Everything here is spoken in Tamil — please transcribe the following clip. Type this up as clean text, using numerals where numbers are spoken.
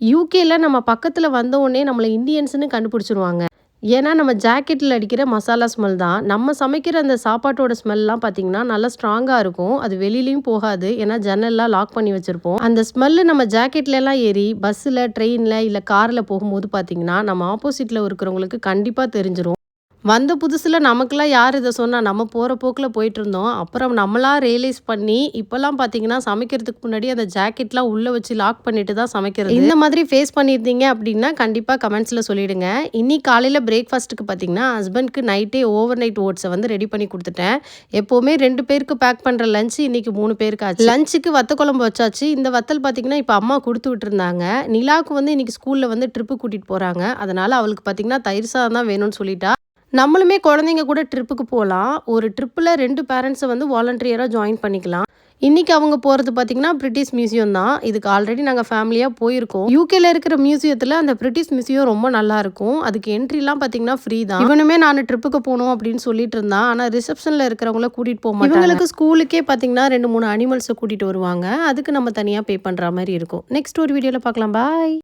யூகேல நம்ம பக்கத்துல வந்த உடனே நம்மள இந்தியன்ஸ்ன்னு கண்டுபிடிச்சுருவாங்க. ஏன்னா, நம்ம ஜாக்கெட்ல அடிக்கிற மசாலா ஸ்மெல் தான். நம்ம சமைக்கிற அந்த சாப்பாட்டோட ஸ்மெல்லாம் பார்த்தீங்கன்னா, நல்லா ஸ்ட்ராங்கா இருக்கும். அது வெளிலயும் போகாது. ஏன்னா, ஜன்னல்லாம் லாக் பண்ணி வச்சிருப்போம். அந்த ஸ்மெல்லு நம்ம ஜாக்கெட்லலாம் ஏறி பஸ்ஸுல, ட்ரெயின்ல இல்ல கார்ல போகும்போது பார்த்தீங்கன்னா, நம்ம ஆப்போசிட்ல இருக்கிறவங்களுக்கு கண்டிப்பா தெரிஞ்சிரும். வந்த புதுசுல நமக்கெல்லாம் யார் இத சொன்னா? நம்ம போற போக்குல போயிட்டுருந்தோம். அப்புறம் நம்மளா ரியலைஸ் பண்ணி, இப்பலாம் பார்த்தீங்கன்னா, சமைக்கிறதுக்கு முன்னாடி அந்த ஜாக்கெட்லாம் உள்ள வச்சு லாக் பண்ணிட்டு தான் சமைக்கிறது. இந்த மாதிரி ஃபேஸ் பண்ணியிருந்தீங்க அப்டின்னா, கண்டிப்பா கமெண்ட்ஸ்ல சொல்லிடுங்க. இன்னைக்கு காலையில பிரேக்ஃபாஸ்ட்டுக்கு பார்த்தீங்கன்னா, ஹஸ்பண்ட்க்கு நைட்டே ஓவர் நைட் ஓட்ஸ வந்து ரெடி பண்ணி குடுத்துட்டேன். எப்பவுமே 2 பேருக்கு பேக் பண்ற லஞ்ச் இன்னைக்கு 3 பேருக்கு ஆச்சு. லஞ்சுக்கு வத்த குழம்பு வச்சாச்சு. இந்த வத்தல் பார்த்தீங்கன்னா, இப்ப அம்மா குடுத்து விட்டுருந்தாங்க. நிலாவுக்கு வந்து இன்னைக்கு ஸ்கூல்ல வந்து ட்ரிப்பு கூட்டிட்டு போறாங்க. அதனால அவளுக்கு பார்த்தீங்கன்னா, தயிர் சாதம் தான் வேணும்னு சொல்லிட்டா. நம்மளுமே குழந்தைங்க கூட ட்ரிப்புக்கு போலாம். ஒரு ட்ரிப்பில 2 பேரண்ட்ஸ வந்து வாலண்டியரா ஜாயின் பண்ணிக்கலாம். இன்னைக்கு அவங்க போறது பார்த்தீங்கன்னா, பிரிட்டிஷ் மியூசியம் தான். இதுக்கு ஆல்ரெடி நாங்க ஃபேமிலியா போயிருக்கோம். யூகேல இருக்கிற மியூசியத்தில அந்த பிரிட்டிஷ் மியூசியம் ரொம்ப நல்லாருக்கும். அதுக்கு என்ட்ரிலாம் பார்த்தீங்கன்னா ஃப்ரீ தான். இவனுமே நானு ட்ரிப்புக்கு போணும் அப்படின்னு சொல்லிட்டு இருந்தான். ஆனா ரிசப்ஷன்ல இருக்கிறவங்கள கூட்டிட்டு போமாட்டாங்க. இவங்களுக்கு ஸ்கூலுக்கே பார்த்தீங்கன்னா 2, 3 அனிமல்ஸ கூட்டிட்டு வருவாங்க. அதுக்கு நம்ம தனியா பே பண்ற மாரி இருக்கும். நெக்ஸ்ட் ஒரு வீடியோல பார்க்கலாம். பாய்.